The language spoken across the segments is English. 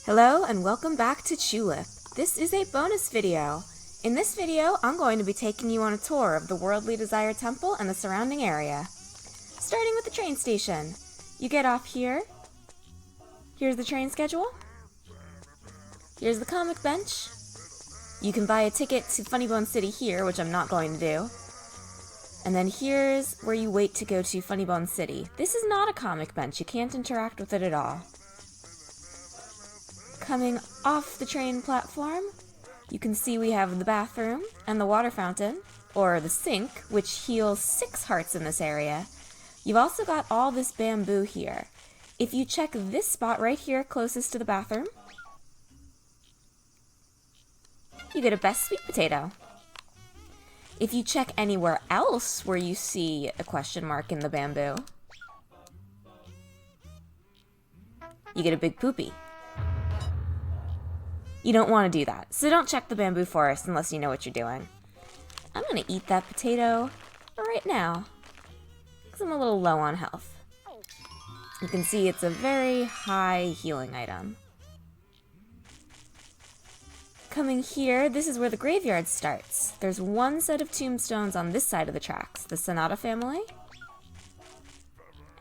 Hello and welcome back to Chulip. This is a bonus video. In this video, I'm going to be taking you on a tour of the Worldly Desire Temple and the surrounding area. Starting with the train station. You get off here. Here's the train schedule. Here's the comic bench. You can buy a ticket to Funnybone City here, which I'm not going to do. And then here's where you wait to go to Funnybone City. This is not a comic bench. You can't interact with it at all. Coming off the train platform, you can see we have the bathroom and the water fountain, or the sink, which heals 6 hearts in this area. You've also got all this bamboo here. If you check this spot right here closest to the bathroom, you get a best sweet potato. If you check anywhere else where you see a question mark in the bamboo, you get a big poopy. You don't want to do that, so don't check the bamboo forest unless you know what you're doing. I'm going to eat that potato right now, because I'm a little low on health. You can see it's a very high healing item. Coming here, this is where the graveyard starts. There's one set of tombstones on this side of the tracks, the Sonata family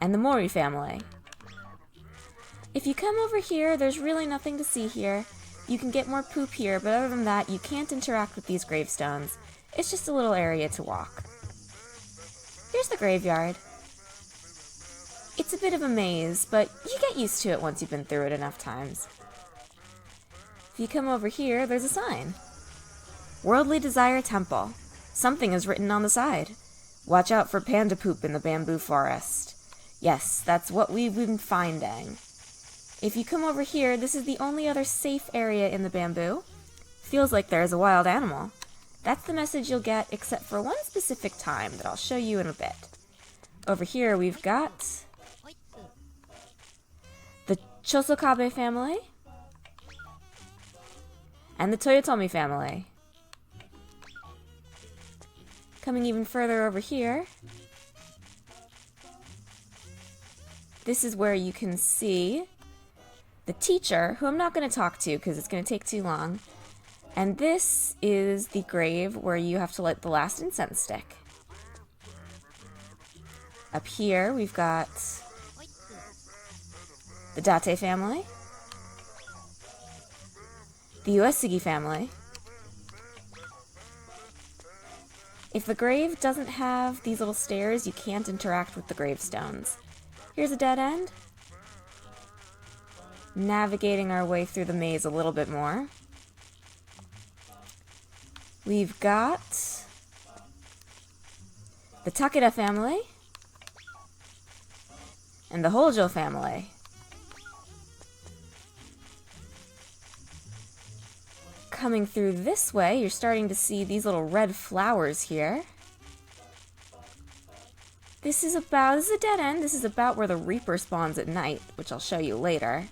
and the Mori family. If you come over here, there's really nothing to see here. You can get more poop here, but other than that, you can't interact with these gravestones. It's just a little area to walk. Here's the graveyard. It's a bit of a maze, but you get used to it once you've been through it enough times. If you come over here, there's a sign. Worldly Desire Temple. Something is written on the side. Watch out for panda poop in the bamboo forest. Yes, that's what we've been finding. If you come over here, this is the only other safe area in the bamboo. Feels like there is a wild animal. That's the message you'll get, except for one specific time that I'll show you in a bit. Over here, we've got the Chosokabe family and the Toyotomi family. Coming even further over here, this is where you can see the teacher, who I'm not going to talk to because it's going to take too long. And this is the grave where you have to light the last incense stick. Up here, we've got the Date family, the Uesugi family. If the grave doesn't have these little stairs, you can't interact with the gravestones. Here's a dead end. Navigating our way through the maze a little bit more. We've got the Takeda family and the Hojo family. Coming through this way, you're starting to see these little red flowers here. This is a dead end. This is about where the Reaper spawns at night, which I'll show you later.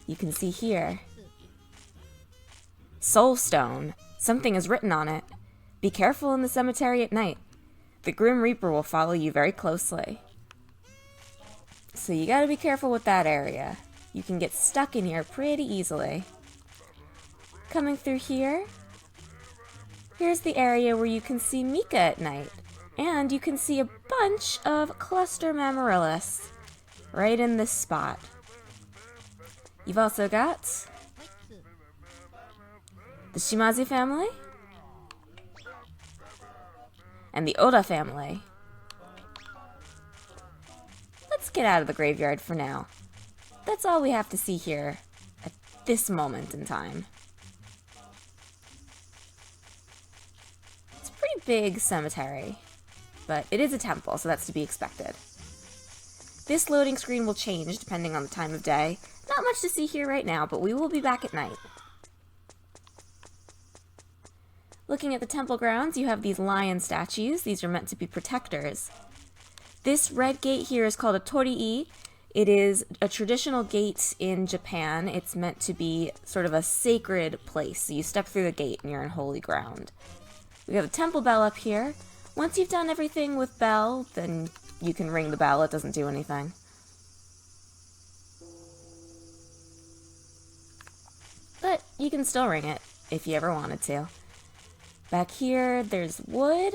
You can see here. Soulstone. Something is written on it. Be careful in the cemetery at night. The Grim Reaper will follow you very closely. So you gotta be careful with that area. You can get stuck in here pretty easily. Coming through here, here's the area where you can see Mika at night. And you can see a bunch of cluster Mamarillus right in this spot. You've also got the Shimazu family and the Oda family. Let's get out of the graveyard for now. That's all we have to see here at this moment in time. It's a pretty big cemetery, but it is a temple, so that's to be expected. This loading screen will change depending on the time of day. Not much to see here right now, but we will be back at night. Looking at the temple grounds, you have these lion statues. These are meant to be protectors. This red gate here is called a torii. It is a traditional gate in Japan. It's meant to be sort of a sacred place. So you step through the gate and you're in holy ground. We have a temple bell up here. Once you've done everything with bell, then you can ring the bell. It doesn't do anything. but you can still ring it if you ever wanted to. Back here, there's wood.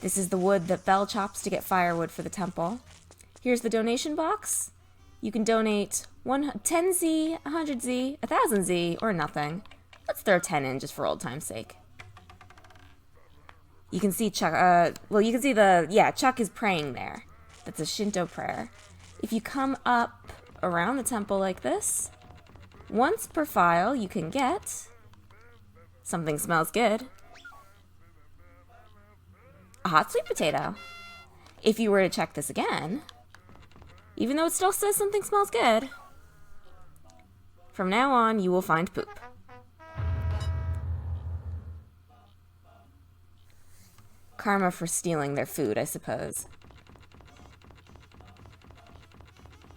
This is the wood that Belle chops to get firewood for the temple. Here's the donation box. You can donate 10Z, 100Z, 1000Z, or nothing. Let's throw 10 in just for old time's sake. You can see Chuck, Chuck is praying there. That's a Shinto prayer. If you come up around the temple like this, once per file you can get something smells good. A hot sweet potato. If you were to check this again, even though it still says something smells good, from now on you will find poop. Karma for stealing their food, I suppose.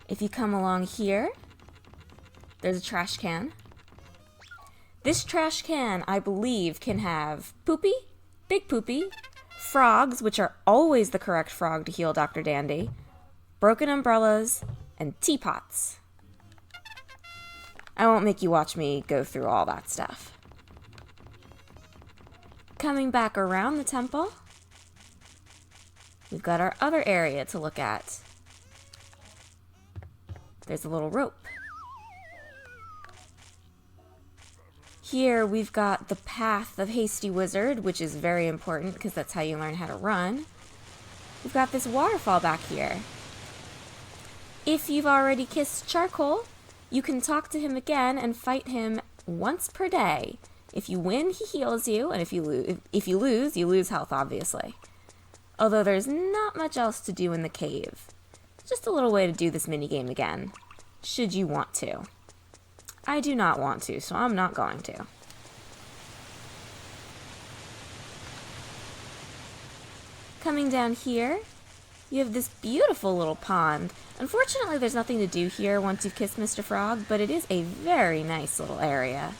If you come along here, there's a trash can. This trash can, I believe, can have Poopy, Big Poopy, frogs, which are always the correct frog to heal Dr. Dandy, broken umbrellas, and teapots. I won't make you watch me go through all that stuff. Coming back around the temple, we've got our other area to look at. There's a little rope. Here we've got the Path of Hasty Wizard, which is very important because that's how you learn how to run. We've got this waterfall back here. If you've already kissed Charcoal, you can talk to him again and fight him once per day. If you win, he heals you, and if you lose, you lose health, obviously. Although there's not much else to do in the cave. Just a little way to do this minigame again, should you want to. I do not want to, so I'm not going to. Coming down here, you have this beautiful little pond. Unfortunately, there's nothing to do here once you've kissed Mr. Frog, but it is a very nice little area.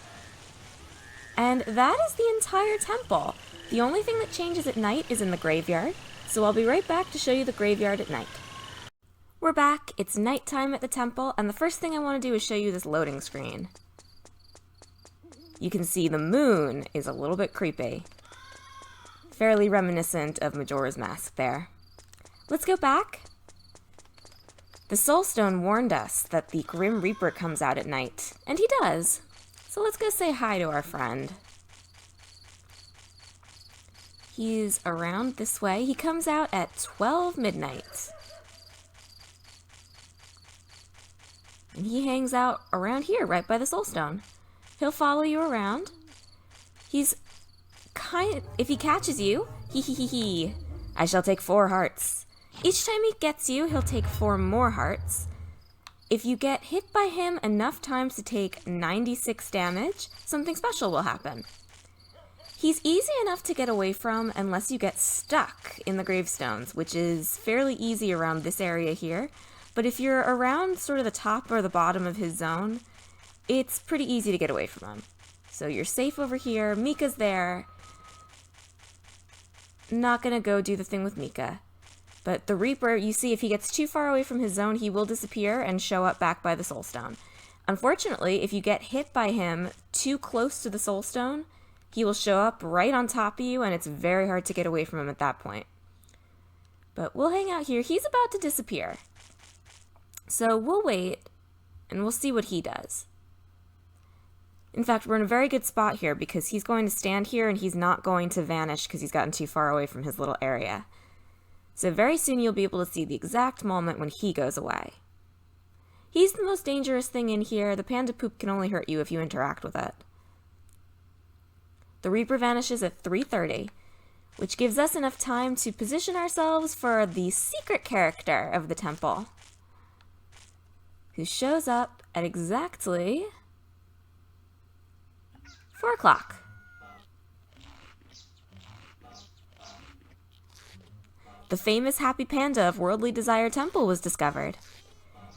And that is the entire temple. The only thing that changes at night is in the graveyard, so I'll be right back to show you the graveyard at night. We're back, it's nighttime at the temple, and the first thing I want to do is show you this loading screen. You can see the moon is a little bit creepy. Fairly reminiscent of Majora's Mask there. Let's go back. The Soulstone warned us that the Grim Reaper comes out at night, and he does. So let's go say hi to our friend. He's around this way. He comes out at 12 midnight. And he hangs out around here, right by the Soulstone. He'll follow you around. He's if he catches you, I shall take 4 hearts. Each time he gets you, he'll take 4 more hearts. If you get hit by him enough times to take 96 damage, something special will happen. He's easy enough to get away from unless you get stuck in the gravestones, which is fairly easy around this area here. But if you're around sort of the top or the bottom of his zone, it's pretty easy to get away from him. So you're safe over here. Mika's there. Not gonna go do the thing with Mika. But the Reaper, you see, if he gets too far away from his zone, he will disappear and show up back by the Soulstone. Unfortunately, if you get hit by him too close to the Soulstone, he will show up right on top of you, and it's very hard to get away from him at that point. But we'll hang out here. He's about to disappear. So we'll wait, and we'll see what he does. In fact, we're in a very good spot here because he's going to stand here and he's not going to vanish because he's gotten too far away from his little area. So very soon you'll be able to see the exact moment when he goes away. He's the most dangerous thing in here. The panda poop can only hurt you if you interact with it. The Reaper vanishes at 3:30, which gives us enough time to position ourselves for the secret character of the temple, who shows up at exactly 4 o'clock. The famous Happy Panda of Worldly Desire Temple was discovered.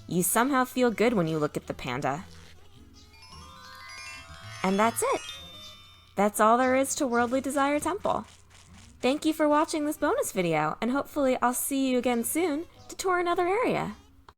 You somehow feel good when you look at the panda. And that's it. That's all there is to Worldly Desire Temple. Thank you for watching this bonus video, and hopefully I'll see you again soon to tour another area.